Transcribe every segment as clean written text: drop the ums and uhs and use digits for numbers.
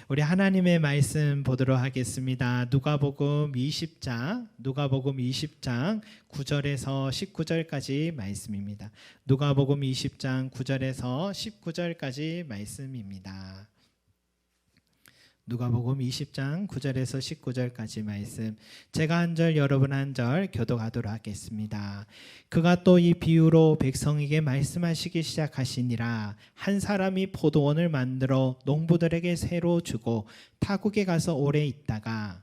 우리 하나님의 말씀 보도록 하겠습니다. 누가복음 20장 9절에서 19절까지 말씀입니다. 누가복음 20장 9절에서 19절까지 말씀입니다. 누가복음 20장 9절에서 19절까지 말씀, 제가 한 절 여러분 한 절 교독하도록 하겠습니다. 그가 또 이 비유로 백성에게 말씀하시기 시작하시니라. 한 사람이 포도원을 만들어 농부들에게 새로 주고 타국에 가서 오래 있다가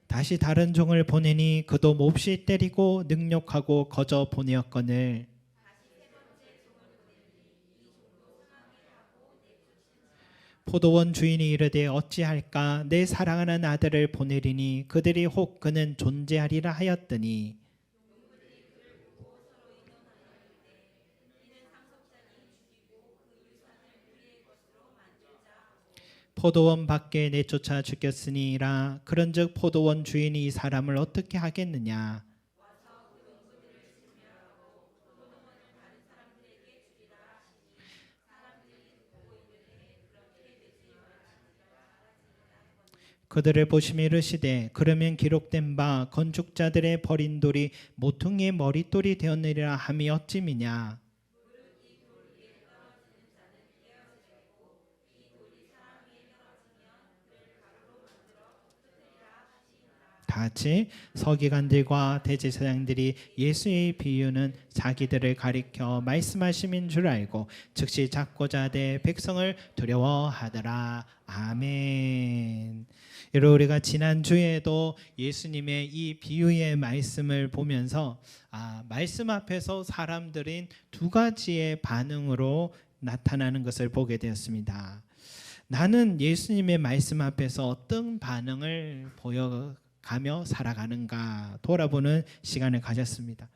다시 다른 종을 보내니 그도 몹시 때리고 능욕하고 거저 보내었거늘 포도원 주인이 이르되 어찌할까 내 사랑하는 아들을 보내리니 그들이 혹 그는 존재하리라 하였더니 포도원 밖에 내쫓아 죽였으니라. 그런즉 포도원 주인이 이 사람을 어떻게 하겠느냐. 그들을 보시며 이르시되 그러면 기록된 바 건축자들의 버린 돌이 모퉁이의 머릿돌이 되었느니라 함이 어찌미냐. 같이 서기관들과 대제사장들이 예수의 비유는 자기들을 가리켜 말씀하심인 줄 알고 즉시 잡고자 하되 백성을 두려워하더라. 아멘. 여러분, 우리가 지난주에도 예수님의 이 비유의 말씀을 보면서 말씀 앞에서 사람들인 두 가지의 반응으로 나타나는 것을 보게 되었습니다. 나는 예수님의 말씀 앞에서 어떤 반응을 보여가며 살아가는가 돌아보는 시간을 가졌습니다.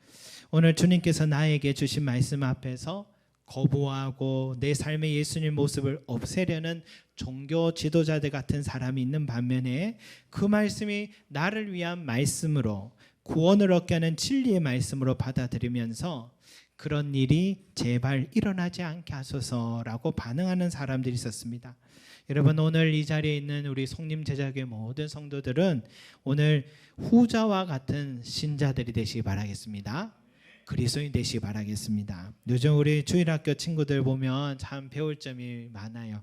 오늘 주님께서 나에게 주신 말씀 앞에서 거부하고 내 삶의 예수님 모습을 없애려는 종교 지도자들 같은 사람이 있는 반면에 그 말씀이 나를 위한 말씀으로 구원을 얻게 하는 진리의 말씀으로 받아들이면서 그런 일이 제발 일어나지 않게 하소서라고 반응하는 사람들이 있었습니다. 여러분, 오늘 이 자리에 있는 우리 송림 제자교회 모든 성도들은 오늘 후자와 같은 신자들이 되시기 바라겠습니다. 그리스도인 되시기 바라겠습니다. 요즘 우리 주일학교 친구들 보면 참 배울 점이 많아요.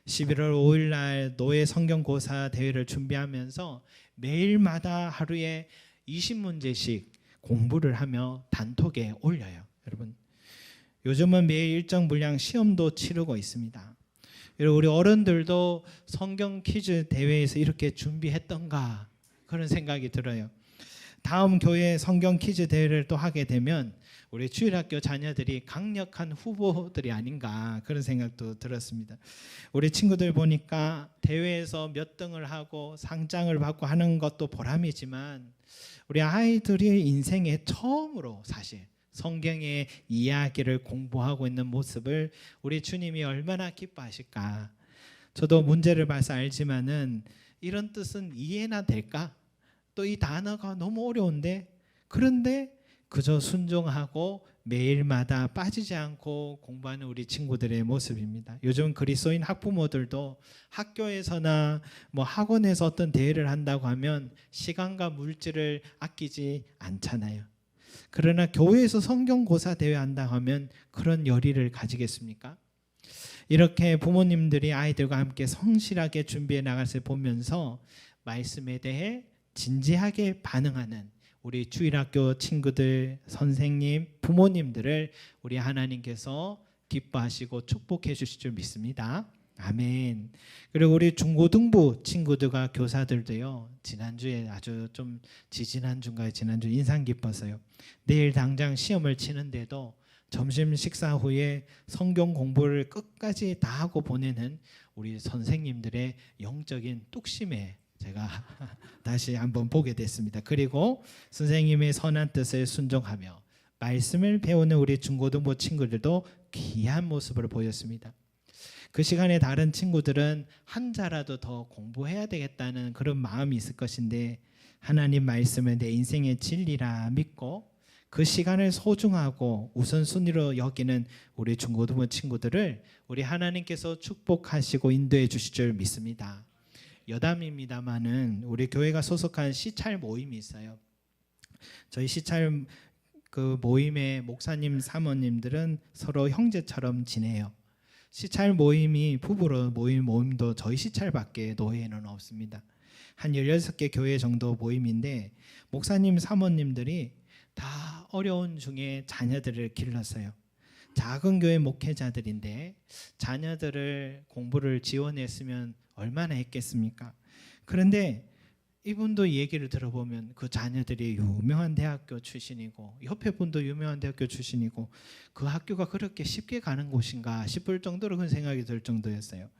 11월 5일 날 노예 성경고사 대회를 준비하면서 매일마다 하루에 20문제씩 공부를 하며 단톡에 올려요. 여러분, 요즘은 매일 일정 분량 시험도 치르고 있습니다. 여러분, 우리 어른들도 성경 퀴즈 대회에서 이렇게 준비했던가 그런 생각이 들어요. 다음 교회 성경 퀴즈 대회를 또 하게 되면 우리 주일학교 자녀들이 강력한 후보들이 아닌가 그런 생각도 들었습니다. 우리 친구들 보니까 대회에서 몇 등을 하고 상장을 받고 하는 것도 보람이지만 우리 아이들의 인생에 처음으로 사실 성경의 이야기를 공부하고 있는 모습을 우리 주님이 얼마나 기뻐하실까. 저도 문제를 봐서 알지만은 이런 뜻은 이해나 될까? 또 이 단어가 너무 어려운데 그런데 그저 순종하고 매일마다 빠지지 않고 공부하는 우리 친구들의 모습입니다. 요즘 그리스도인 학부모들도 학교에서나 학원에서 어떤 대회를 한다고 하면 시간과 물질을 아끼지 않잖아요. 그러나 교회에서 성경고사 대회 한다고 하면 그런 열의를 가지겠습니까? 이렇게 부모님들이 아이들과 함께 성실하게 준비해 나갈 것을 보면서 말씀에 대해 진지하게 반응하는 우리 주일학교 친구들, 선생님, 부모님들을 우리 하나님께서 기뻐하시고 축복해 주실 줄 믿습니다. 아멘. 그리고 우리 중고등부 친구들과 교사들도요, 지난주에 아주 좀 지난주 인상 깊었어요. 내일 당장 시험을 치는데도 점심 식사 후에 성경 공부를 끝까지 다 하고 보내는 우리 선생님들의 영적인 뚝심에 제가 다시 한번 보게 됐습니다. 그리고 선생님의 선한 뜻을 순종하며 말씀을 배우는 우리 중고등부 친구들도 귀한 모습을 보였습니다. 그 시간에 다른 친구들은 한 자라도 더 공부해야 되겠다는 그런 마음이 있을 것인데 하나님 말씀을 내 인생의 진리라 믿고 그 시간을 소중하고 우선순위로 여기는 우리 중고등부 친구들을 우리 하나님께서 축복하시고 인도해 주실 줄 믿습니다. 여담입니다마는 우리 교회가 소속한 시찰 모임이 있어요. 저희 시찰 그 모임의 목사님 사모님들은 서로 형제처럼 지내요. 시찰 모임이 부부로 모임 모임도 저희 시찰밖에 노예는 없습니다. 한 16개 교회 정도 모임인데 목사님 사모님들이 다 어려운 중에 자녀들을 길렀어요. 작은 교회 목회자들인데 자녀들을 공부를 지원했으면 얼마나 했겠습니까? 그런데 이분도 얘기를 들어보면 그 자녀들이 유명한 대학교 출신이고 옆에 분도 유명한 대학교 출신이고 그 학교가 그렇게 쉽게 가는 곳인가 싶을 정도로 그런 생각이 들 정도였어요.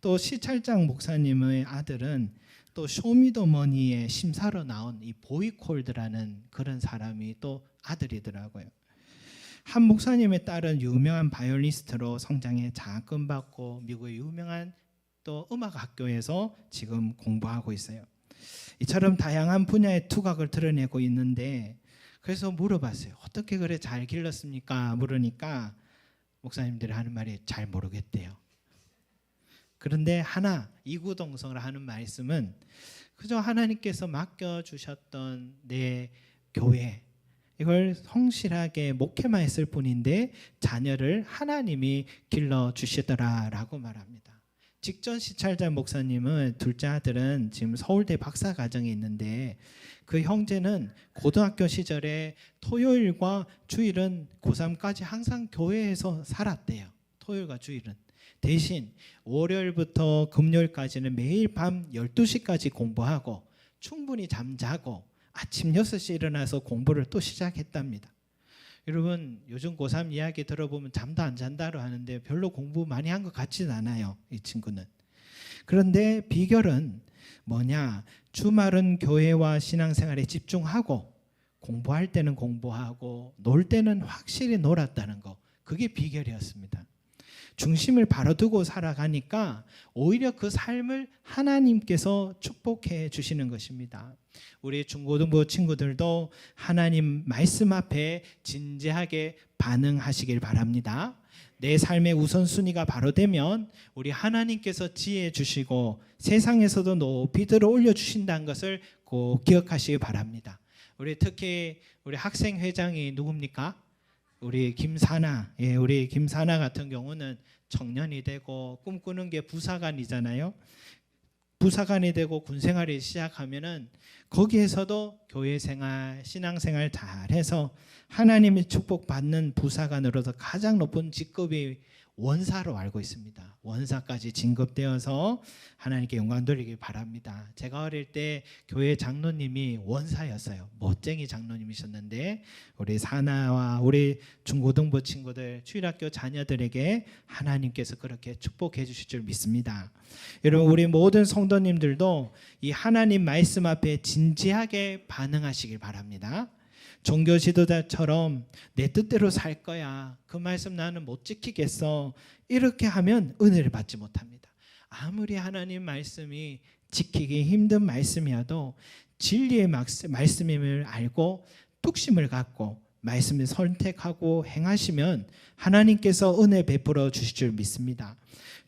또 시찰장 목사님의 아들은 또 쇼미더머니의 심사로 나온 이 보이콜드라는 그런 사람이 또 아들이더라고요. 한 목사님의 딸은 유명한 바이올리스트로 성장해 장학금 받고 미국의 유명한 또 음악 학교에서 지금 공부하고 있어요. 이처럼 다양한 분야의 두각을 드러내고 있는데 그래서 물어봤어요. 어떻게 그래 잘 길렀습니까? 물으니까 목사님들이 하는 말이 잘 모르겠대요. 그런데 하나 이구동성을 하는 말씀은 그저 하나님께서 맡겨주셨던 내 교회 이걸 성실하게 목회만 했을 뿐인데 자녀를 하나님이 길러주시더라라고 말합니다. 직전 시찰자 목사님은 둘째 아들은 지금 서울대 박사과정에 있는데 그 형제는 고등학교 시절에 토요일과 주일은 고3까지 항상 교회에서 살았대요. 토요일과 주일은. 대신 월요일부터 금요일까지는 매일 밤 12시까지 공부하고 충분히 잠자고 아침 6시에 일어나서 공부를 또 시작했답니다. 여러분 요즘 고3 이야기 들어보면 잠도 안 잔다로 하는데 별로 공부 많이 한 것 같지는 않아요. 이 친구는. 그런데 비결은 뭐냐? 주말은 교회와 신앙생활에 집중하고 공부할 때는 공부하고 놀 때는 확실히 놀았다는 거. 그게 비결이었습니다. 중심을 바로 두고 살아가니까 오히려 그 삶을 하나님께서 축복해 주시는 것입니다. 우리 중고등부 친구들도 하나님 말씀 앞에 진지하게 반응하시길 바랍니다. 내 삶의 우선순위가 바로 되면 우리 하나님께서 지혜 주시고 세상에서도 높이 들어 올려주신다는 것을 꼭 기억하시기 바랍니다. 우리 특히 우리 학생회장이 누굽니까? 우리 김사나, 우리 김사나 같은 경우는 청년이 되고 꿈꾸는 게 부사관이잖아요. 부사관이 되고 군생활을 시작하면은 거기에서도 교회생활, 신앙생활 잘해서 하나님의 축복받는 부사관으로서 가장 높은 직급이 원사로 알고 있습니다. 원사까지 진급되어서 하나님께 영광 돌리길 바랍니다. 제가 어릴 때 교회 장로님이 원사였어요. 멋쟁이 장로님이셨는데 우리 사나와 우리 중고등부 친구들 주일학교 자녀들에게 하나님께서 그렇게 축복해 주실 줄 믿습니다. 여러분 우리 모든 성도님들도 이 하나님 말씀 앞에 진지하게 반응하시길 바랍니다. 종교 지도자처럼 내 뜻대로 살 거야. 그 말씀 나는 못 지키겠어. 이렇게 하면 은혜를 받지 못합니다. 아무리 하나님 말씀이 지키기 힘든 말씀이어도 진리의 말씀임을 알고 뚝심을 갖고 말씀을 선택하고 행하시면 하나님께서 은혜 베풀어 주실 줄 믿습니다.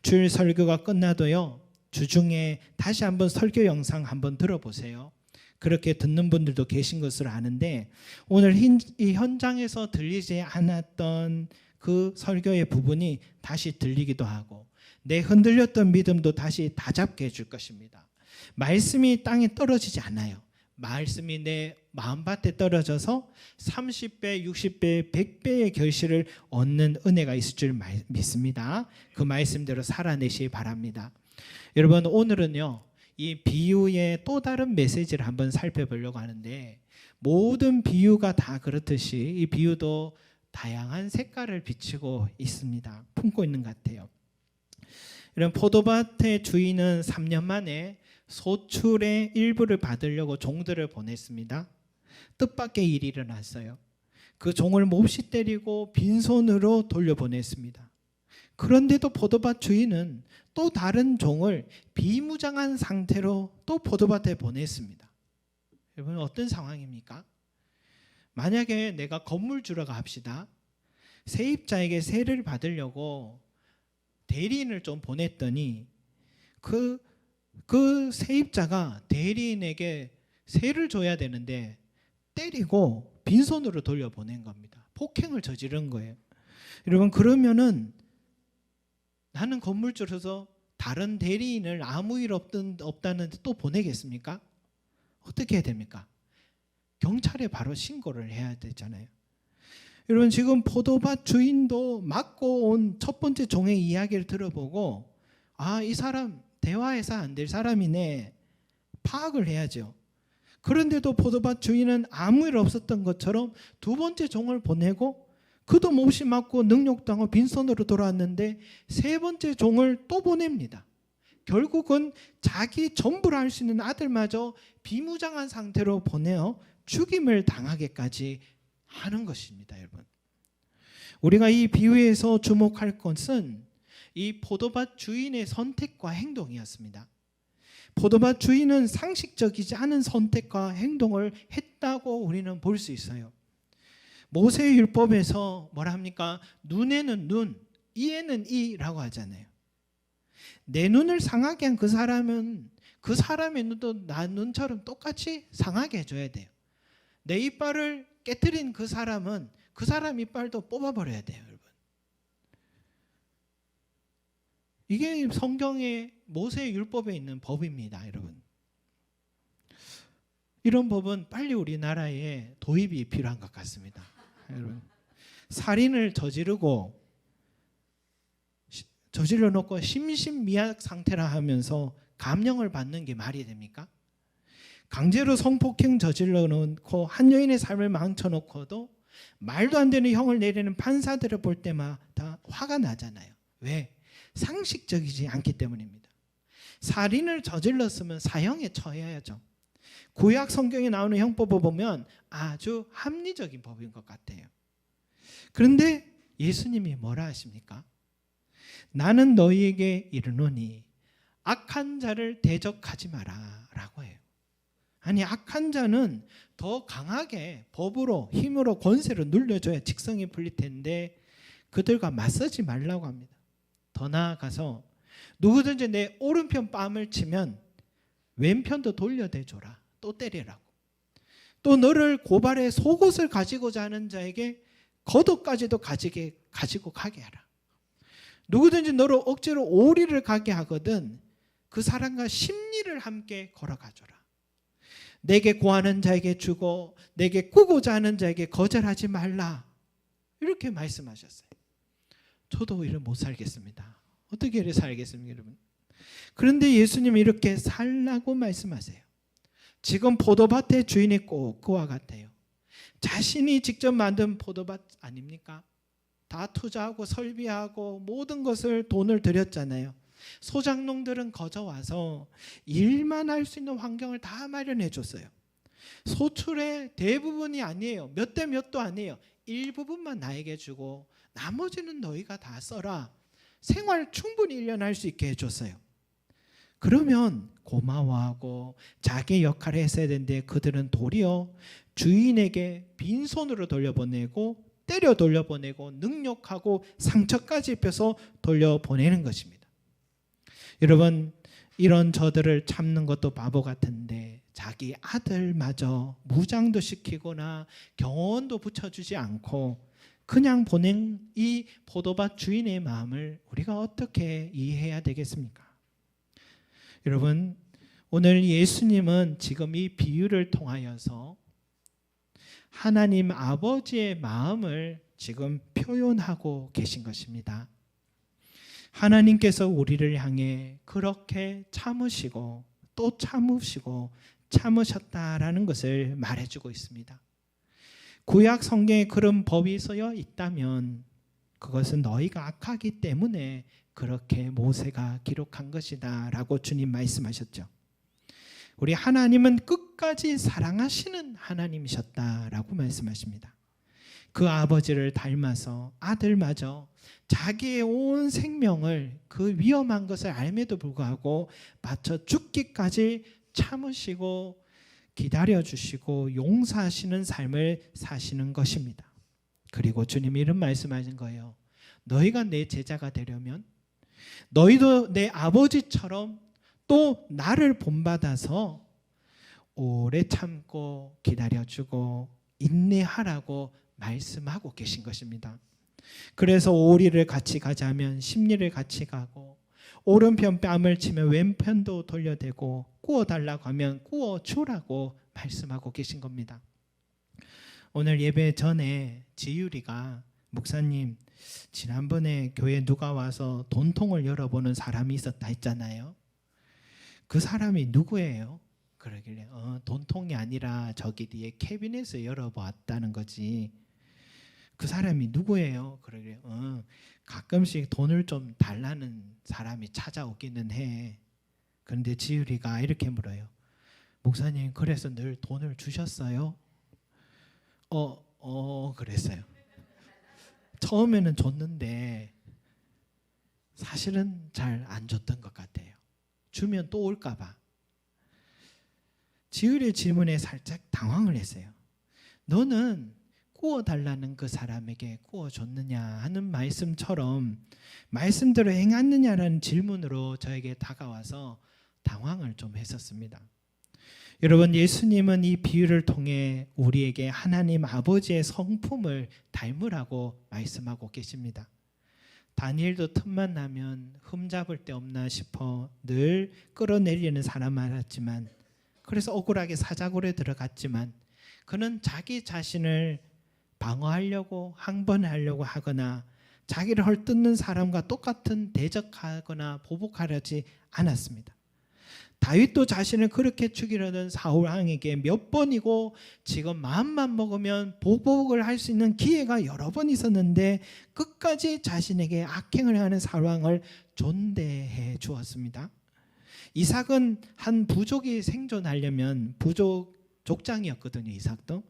주일 설교가 끝나도요. 주중에 다시 한번 설교 영상 한번 들어보세요. 그렇게 듣는 분들도 계신 것으로 아는데 오늘 이 현장에서 들리지 않았던 그 설교의 부분이 다시 들리기도 하고 내 흔들렸던 믿음도 다시 다잡게 해줄 것입니다. 말씀이 땅에 떨어지지 않아요. 말씀이 내 마음밭에 떨어져서 30배, 60배, 100배의 결실을 얻는 은혜가 있을 줄 믿습니다. 그 말씀대로 살아내시기 바랍니다. 여러분 오늘은요. 이 비유의 또 다른 메시지를 한번 살펴보려고 하는데 모든 비유가 다 그렇듯이 이 비유도 다양한 색깔을 비추고 있습니다. 품고 있는 것 같아요. 이런 포도밭의 주인은 3년 만에 소출의 일부를 받으려고 종들을 보냈습니다. 뜻밖의 일이 일어났어요. 그 종을 몹시 때리고 빈손으로 돌려보냈습니다. 그런데도 포도밭 주인은 또 다른 종을 비무장한 상태로 또 포도밭에 보냈습니다. 여러분 어떤 상황입니까? 만약에 내가 건물주라고 합시다. 세입자에게 세를 받으려고 대리인을 좀 보냈더니 그 세입자가 대리인에게 세를 줘야 되는데 때리고 빈손으로 돌려보낸 겁니다. 폭행을 저지른 거예요. 여러분 그러면은 나는 건물주로서 다른 대리인을 아무 일 없다는데 또 보내겠습니까? 어떻게 해야 됩니까? 경찰에 바로 신고를 해야 되잖아요. 여러분 지금 포도밭 주인도 맡고 온 첫 번째 종의 이야기를 들어보고 이 사람 대화해서 안 될 사람이네 파악을 해야죠. 그런데도 포도밭 주인은 아무 일 없었던 것처럼 두 번째 종을 보내고 그도 몹시 맞고 능욕당하고 빈손으로 돌아왔는데 세 번째 종을 또 보냅니다. 결국은 자기 전부를 할 수 있는 아들마저 비무장한 상태로 보내어 죽임을 당하게까지 하는 것입니다. 여러분 우리가 이 비유에서 주목할 것은 이 포도밭 주인의 선택과 행동이었습니다. 포도밭 주인은 상식적이지 않은 선택과 행동을 했다고 우리는 볼 수 있어요. 모세의 율법에서 뭐라 합니까? 눈에는 눈, 이에는 이라고 하잖아요. 내 눈을 상하게 한 그 사람은 그 사람의 눈도 나 눈처럼 똑같이 상하게 해줘야 돼요. 내 이빨을 깨뜨린 그 사람은 그 사람 이빨도 뽑아버려야 돼요. 여러분 이게 성경의 모세의 율법에 있는 법입니다. 여러분 이런 법은 빨리 우리나라에 도입이 필요한 것 같습니다. 여러분 살인을 저질러 놓고 심신미약 상태라 하면서 감형을 받는 게 말이 됩니까? 강제로 성폭행 저질러 놓고 한 여인의 삶을 망쳐놓고도 말도 안 되는 형을 내리는 판사들을 볼 때마다 화가 나잖아요. 왜? 상식적이지 않기 때문입니다. 살인을 저질렀으면 사형에 처해야죠. 구약 성경에 나오는 형법을 보면 아주 합리적인 법인 것 같아요. 그런데 예수님이 뭐라 하십니까? 나는 너희에게 이르노니 악한 자를 대적하지 마라 라고 해요. 아니 악한 자는 더 강하게 법으로 힘으로 권세로 눌려줘야 직성이 풀릴 텐데 그들과 맞서지 말라고 합니다. 더 나아가서 누구든지 내 오른편 뺨을 치면 왼편도 돌려대줘라. 또 때리라고. 또 너를 고발해 속옷을 가지고자 하는 자에게 겉옷까지도 가지고 가게 하라. 누구든지 너를 억지로 오리를 가게 하거든 그 사람과 십리를 함께 걸어가줘라. 내게 구하는 자에게 주고 내게 꾸고자 하는 자에게 거절하지 말라. 이렇게 말씀하셨어요. 저도 이를 못 살겠습니다. 어떻게 이를 살겠습니까, 여러분? 그런데 예수님이 이렇게 살라고 말씀하세요. 지금 포도밭의 주인이 꼭 그와 같아요. 자신이 직접 만든 포도밭 아닙니까? 다 투자하고 설비하고 모든 것을 돈을 들였잖아요. 소작농들은 거저 와서 일만 할 수 있는 환경을 다 마련해 줬어요. 소출의 대부분이 아니에요. 몇 대 몇도 아니에요. 일부분만 나에게 주고 나머지는 너희가 다 써라. 생활 충분히 1년 할 수 있게 해줬어요. 그러면 고마워하고 자기 역할을 했어야 되는데 그들은 도리어 주인에게 빈손으로 돌려보내고 때려 돌려보내고 능욕하고 상처까지 입혀서 돌려보내는 것입니다. 여러분 이런 저들을 참는 것도 바보 같은데 자기 아들마저 무장도 시키거나 경호원도 붙여주지 않고 그냥 보낸 이 포도밭 주인의 마음을 우리가 어떻게 이해해야 되겠습니까? 여러분 오늘 예수님은 지금 이 비유를 통하여서 하나님 아버지의 마음을 지금 표현하고 계신 것입니다. 하나님께서 우리를 향해 그렇게 참으시고 또 참으시고 참으셨다라는 것을 말해주고 있습니다. 구약 성경에 그런 법이 쓰여 있다면 그것은 너희가 악하기 때문에 그렇게 모세가 기록한 것이다 라고 주님 말씀하셨죠. 우리 하나님은 끝까지 사랑하시는 하나님이셨다라고 말씀하십니다. 그 아버지를 닮아서 아들마저 자기의 온 생명을 그 위험한 것을 알매도 불구하고 바쳐 죽기까지 참으시고 기다려주시고 용서하시는 삶을 사시는 것입니다. 그리고 주님이 이런 말씀하신 거예요. 너희가 내 제자가 되려면 너희도 내 아버지처럼 또 나를 본받아서 오래 참고 기다려주고 인내하라고 말씀하고 계신 것입니다. 그래서 오리를 같이 가자면 십리를 같이 가고 오른편 뺨을 치면 왼편도 돌려대고 구워달라고 하면 구워주라고 말씀하고 계신 겁니다. 오늘 예배 전에 지율이가 목사님 지난번에 교회 누가 와서 돈통을 열어보는 사람이 있었다 했잖아요. 그 사람이 누구예요? 그러길래 돈통이 아니라 저기 뒤에 캐비넷을 열어보았다는 거지. 그 사람이 누구예요? 그러길래 가끔씩 돈을 좀 달라는 사람이 찾아오기는 해. 그런데 지율이가 이렇게 물어요. 목사님 그래서 늘 돈을 주셨어요? 그랬어요. 처음에는 줬는데 사실은 잘 안 줬던 것 같아요. 주면 또 올까 봐. 지율의 질문에 살짝 당황을 했어요. 너는 구워달라는 그 사람에게 구워줬느냐 하는 말씀처럼 말씀대로 행했느냐라는 질문으로 저에게 다가와서 당황을 좀 했었습니다. 여러분, 예수님은 이 비유를 통해 우리에게 하나님 아버지의 성품을 닮으라고 말씀하고 계십니다. 다니엘도 틈만 나면 흠잡을 데 없나 싶어 늘 끌어내리는 사람 알았지만, 그래서 억울하게 사자굴에 들어갔지만 그는 자기 자신을 방어하려고 항번하려고 하거나 자기를 헐뜯는 사람과 똑같은 대적하거나 보복하려지 않았습니다. 다윗도 자신을 그렇게 죽이려던 사울 왕에게 몇 번이고 지금 마음만 먹으면 보복을 할 수 있는 기회가 여러 번 있었는데 끝까지 자신에게 악행을 하는 사울 왕을 존대해 주었습니다. 이삭은 한 부족이 생존하려면 부족 족장이었거든요. 이삭도.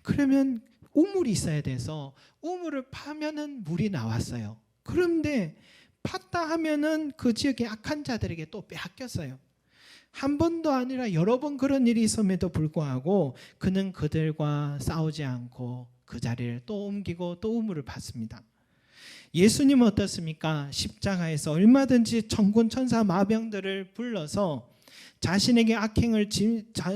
그러면 우물이 있어야 돼서 우물을 파면은 물이 나왔어요. 그런데 팠다 하면은 그 지역의 악한 자들에게 또 빼앗겼어요. 한 번도 아니라 여러 번 그런 일이 있음에도 불구하고 그는 그들과 싸우지 않고 그 자리를 또 옮기고 또 우물을 팠습니다. 예수님은 어떻습니까? 십자가에서 얼마든지 천군 천사 마병들을 불러서 자신에게 악행을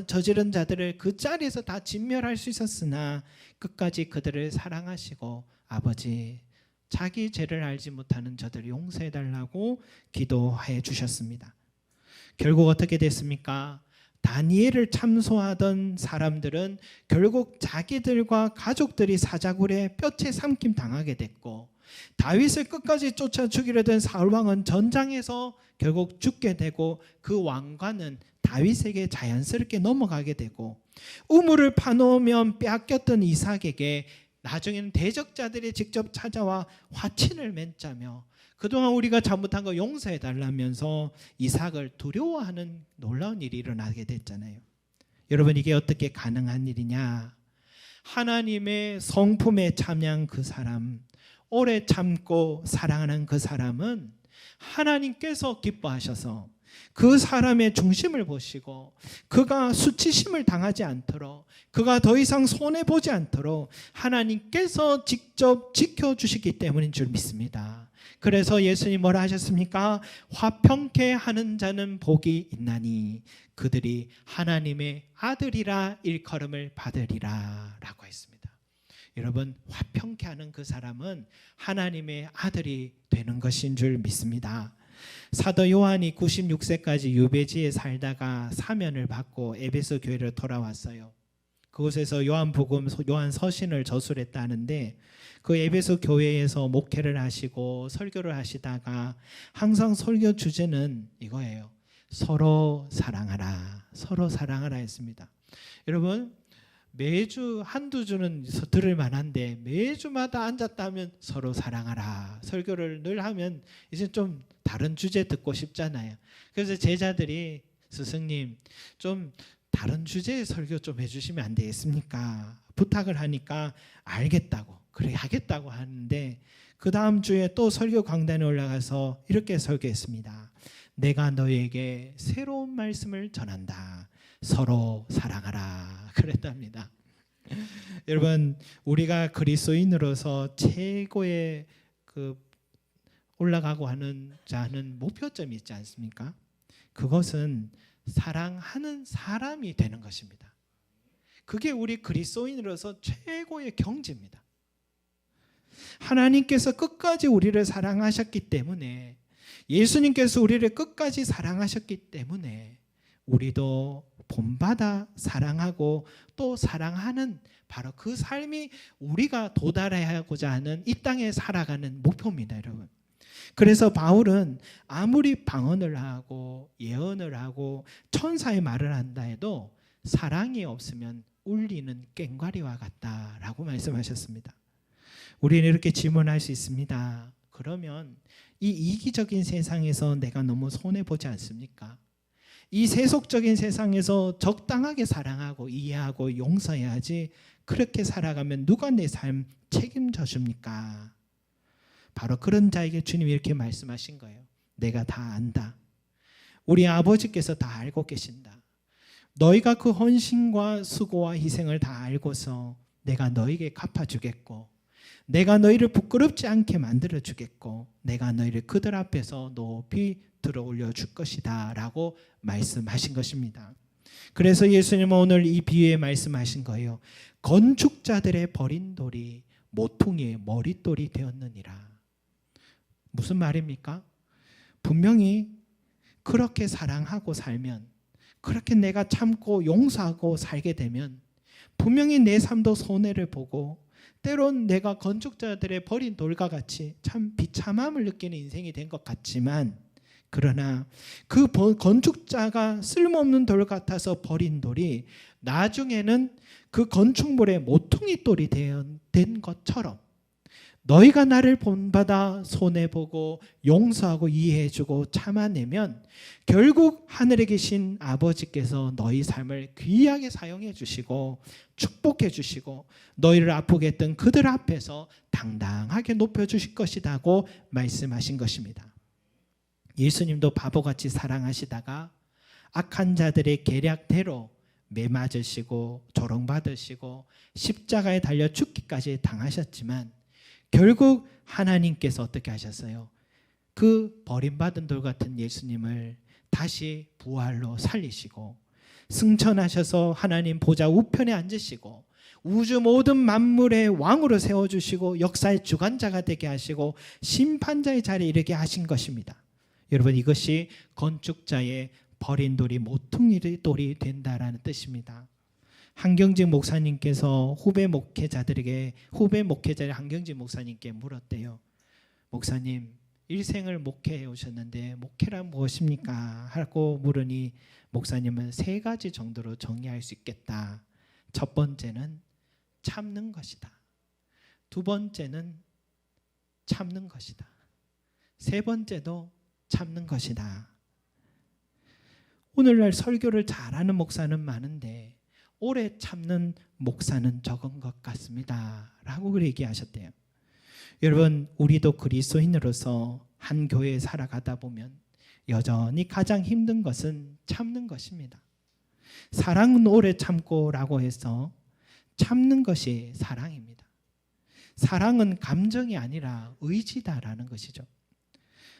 저지른 자들을 그 자리에서 다 진멸할 수 있었으나 끝까지 그들을 사랑하시고 아버지 자기 죄를 알지 못하는 저들을 용서해달라고 기도해 주셨습니다. 결국 어떻게 됐습니까? 다니엘을 참소하던 사람들은 결국 자기들과 가족들이 사자굴에 뼈채 삼킴 당하게 됐고, 다윗을 끝까지 쫓아 죽이려던 사울왕은 전장에서 결국 죽게 되고 그 왕관은 다윗에게 자연스럽게 넘어가게 되고, 우물을 파놓으면 빼앗겼던 이삭에게 나중에는 대적자들이 직접 찾아와 화친을 맺자며 그동안 우리가 잘못한 거 용서해 달라면서 이삭을 두려워하는 놀라운 일이 일어나게 됐잖아요. 여러분, 이게 어떻게 가능한 일이냐? 하나님의 성품에 참여한 그 사람, 오래 참고 사랑하는 그 사람은 하나님께서 기뻐하셔서 그 사람의 중심을 보시고 그가 수치심을 당하지 않도록, 그가 더 이상 손해보지 않도록 하나님께서 직접 지켜주시기 때문인 줄 믿습니다. 그래서 예수님 뭐라 하셨습니까? 화평케 하는 자는 복이 있나니 그들이 하나님의 아들이라 일컬음을 받으리라 라고 했습니다. 여러분, 화평케 하는 그 사람은 하나님의 아들이 되는 것인 줄 믿습니다. 사도 요한이 96세까지 유배지에 살다가 사면을 받고 에베소 교회로 돌아왔어요. 그곳에서 요한복음, 요한 서신을 저술했다는데 그 에베소 교회에서 목회를 하시고 설교를 하시다가 항상 설교 주제는 이거예요. 서로 사랑하라, 서로 사랑하라 했습니다. 여러분, 매주 한두 주는 들을 만한데 매주마다 앉았다 하면 서로 사랑하라 설교를 늘 하면 이제 좀 다른 주제 듣고 싶잖아요. 그래서 제자들이 스승님 좀 다른 주제의 설교 좀 해주시면 안 되겠습니까? 부탁을 하니까 알겠다고, 그래 하겠다고 하는데 그 다음 주에 또 설교 강단에 올라가서 이렇게 설교했습니다. 내가 너에게 새로운 말씀을 전한다. 서로 사랑하라 그랬답니다. 여러분, 우리가 그리스도인으로서 최고의 올라가고 하는 자는 목표점이 있지 않습니까? 그것은 사랑하는 사람이 되는 것입니다. 그게 우리 그리스도인으로서 최고의 경지입니다. 하나님께서 끝까지 우리를 사랑하셨기 때문에, 예수님께서 우리를 끝까지 사랑하셨기 때문에 우리도 본받아 사랑하고 또 사랑하는 바로 그 삶이 우리가 도달하고자 하는 이 땅에 살아가는 목표입니다, 여러분. 그래서 바울은 아무리 방언을 하고 예언을 하고 천사의 말을 한다 해도 사랑이 없으면 울리는 꽹과리와 같다라고 말씀하셨습니다. 우리는 이렇게 질문할 수 있습니다. 그러면 이 이기적인 세상에서 내가 너무 손해보지 않습니까? 이 세속적인 세상에서 적당하게 사랑하고 이해하고 용서해야지, 그렇게 살아가면 누가 내 삶 책임져 줍니까? 바로 그런 자에게 주님이 이렇게 말씀하신 거예요. 내가 다 안다. 우리 아버지께서 다 알고 계신다. 너희가 그 헌신과 수고와 희생을 다 알고서 내가 너에게 갚아주겠고, 내가 너희를 부끄럽지 않게 만들어주겠고, 내가 너희를 그들 앞에서 높이 들어 올려줄 것이다 라고 말씀하신 것입니다. 그래서 예수님은 오늘 이 비유에 말씀하신 거예요. 건축자들의 버린 돌이 모퉁이의 머릿돌이 되었느니라. 무슨 말입니까? 분명히 그렇게 사랑하고 살면, 그렇게 내가 참고 용서하고 살게 되면 분명히 내 삶도 손해를 보고, 때론 내가 건축자들의 버린 돌과 같이 참 비참함을 느끼는 인생이 된 것 같지만, 그러나 그 건축자가 쓸모없는 돌 같아서 버린 돌이 나중에는 그 건축물의 모퉁이 돌이 된 것처럼, 너희가 나를 본받아 손해보고 용서하고 이해해주고 참아내면 결국 하늘에 계신 아버지께서 너희 삶을 귀하게 사용해 주시고 축복해 주시고 너희를 아프게 했던 그들 앞에서 당당하게 높여주실 것이라고 말씀하신 것입니다. 예수님도 바보같이 사랑하시다가 악한 자들의 계략대로 매맞으시고 조롱받으시고 십자가에 달려 죽기까지 당하셨지만, 결국 하나님께서 어떻게 하셨어요? 그 버림받은 돌 같은 예수님을 다시 부활로 살리시고 승천하셔서 하나님 보좌 우편에 앉으시고 우주 모든 만물의 왕으로 세워주시고 역사의 주관자가 되게 하시고 심판자의 자리에 이르게 하신 것입니다. 여러분, 이것이 건축자의 버린 돌이 모퉁이 돌이 된다라는 뜻입니다. 한경직 목사님께서 후배 목회자들이 한경직 목사님께 물었대요. 목사님, 일생을 목회해 오셨는데 목회란 무엇입니까? 하고 물으니 목사님은 3가지 정도로 정의할 수 있겠다. 첫 번째는 참는 것이다. 두 번째는 참는 것이다. 세 번째도 참는 것이다. 오늘날 설교를 잘하는 목사는 많은데 오래 참는 목사는 적은 것 같습니다 라고 얘기하셨대요. 여러분, 우리도 그리스도인으로서 한 교회에 살아가다 보면 여전히 가장 힘든 것은 참는 것입니다. 사랑은 오래 참고 라고 해서 참는 것이 사랑입니다. 사랑은 감정이 아니라 의지다라는 것이죠.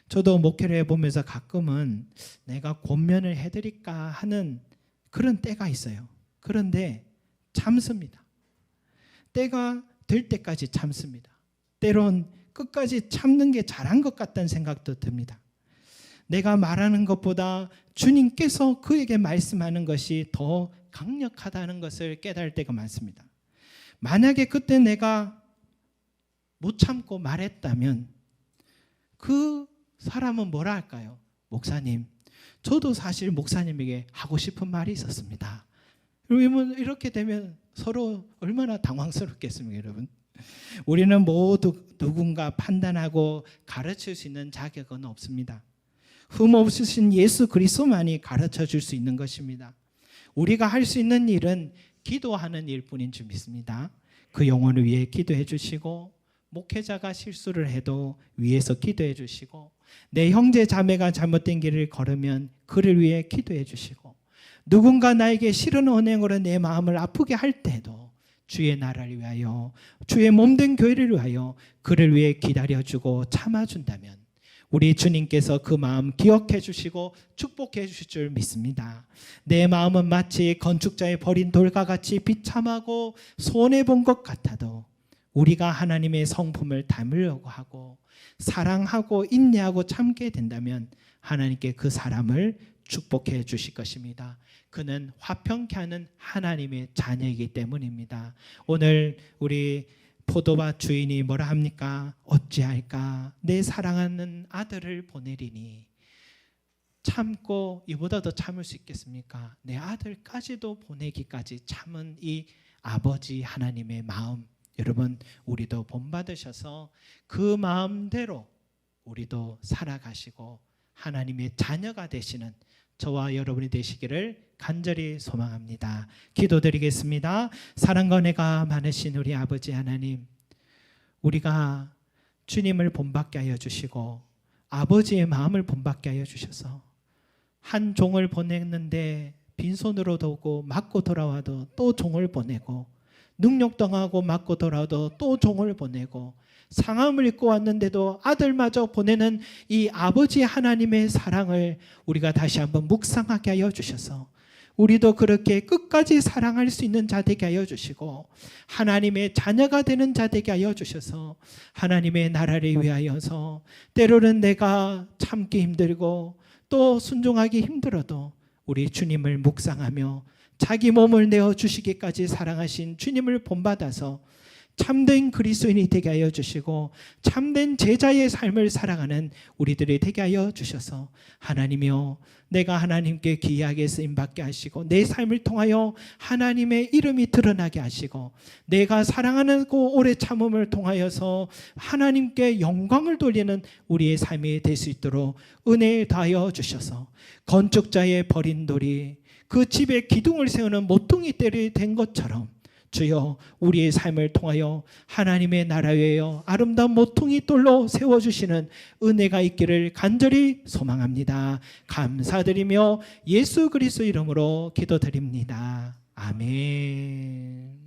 저도 목회를 해보면서 가끔은 내가 권면을 해드릴까 하는 그런 때가 있어요. 그런데 참습니다. 때가 될 때까지 참습니다. 때론 끝까지 참는 게 잘한 것 같다는 생각도 듭니다. 내가 말하는 것보다 주님께서 그에게 말씀하는 것이 더 강력하다는 것을 깨달을 때가 많습니다. 만약에 그때 내가 못 참고 말했다면 그 사람은 뭐라 할까요? 목사님, 저도 사실 목사님에게 하고 싶은 말이 있었습니다. 여러분, 이렇게 되면 서로 얼마나 당황스럽겠습니까, 여러분? 우리는 모두 누군가 판단하고 가르칠 수 있는 자격은 없습니다. 흠없으신 예수 그리스도만이 가르쳐 줄 수 있는 것입니다. 우리가 할 수 있는 일은 기도하는 일뿐인 줄 믿습니다. 그 영혼을 위해 기도해 주시고, 목회자가 실수를 해도 위에서 기도해 주시고, 내 형제 자매가 잘못된 길을 걸으면 그를 위해 기도해 주시고, 누군가 나에게 싫은 언행으로 내 마음을 아프게 할 때도 주의 나라를 위하여, 주의 몸된 교회를 위하여 그를 위해 기다려주고 참아준다면 우리 주님께서 그 마음 기억해 주시고 축복해 주실 줄 믿습니다. 내 마음은 마치 건축자의 버린 돌과 같이 비참하고 손해본 것 같아도 우리가 하나님의 성품을 닮으려고 하고 사랑하고 인내하고 참게 된다면 하나님께 그 사람을 축복해 주실 것입니다. 그는 화평케 하는 하나님의 자녀이기 때문입니다. 오늘 우리 포도밭 주인이 뭐라 합니까? 어찌할까? 내 사랑하는 아들을 보내리니. 참고 이보다 더 참을 수 있겠습니까? 내 아들까지도 보내기까지 참은 이 아버지 하나님의 마음, 여러분 우리도 본받으셔서 그 마음대로 우리도 살아가시고 하나님의 자녀가 되시는 저와 여러분이 되시기를 간절히 소망합니다. 기도드리겠습니다. 사랑과 은혜가 많으신 우리 아버지 하나님, 우리가 주님을 본받게 하여 주시고 아버지의 마음을 본받게 하여 주셔서 한 종을 보냈는데 빈손으로 오고 맞고 돌아와도 또 종을 보내고, 능력당하고 맞고 돌아와도 또 종을 보내고, 상함을 입고 왔는데도 아들마저 보내는 이 아버지 하나님의 사랑을 우리가 다시 한번 묵상하게 하여 주셔서 우리도 그렇게 끝까지 사랑할 수 있는 자 되게 하여 주시고 하나님의 자녀가 되는 자 되게 하여 주셔서 하나님의 나라를 위하여서 때로는 내가 참기 힘들고 또 순종하기 힘들어도 우리 주님을 묵상하며 자기 몸을 내어 주시기까지 사랑하신 주님을 본받아서 참된 그리스도인이 되게 하여 주시고 참된 제자의 삶을 살아가는 우리들이 되게 하여 주셔서 하나님이여, 내가 하나님께 귀하게 쓰임받게 하시고 내 삶을 통하여 하나님의 이름이 드러나게 하시고 내가 사랑하는 그 오래 참음을 통하여서 하나님께 영광을 돌리는 우리의 삶이 될 수 있도록 은혜 다하여 주셔서 건축자의 버린 돌이 그 집에 기둥을 세우는 모퉁이 떼이 된 것처럼 주여 우리의 삶을 통하여 하나님의 나라에요 아름다운 모퉁이 돌로 세워주시는 은혜가 있기를 간절히 소망합니다. 감사드리며 예수 그리스도 이름으로 기도드립니다. 아멘.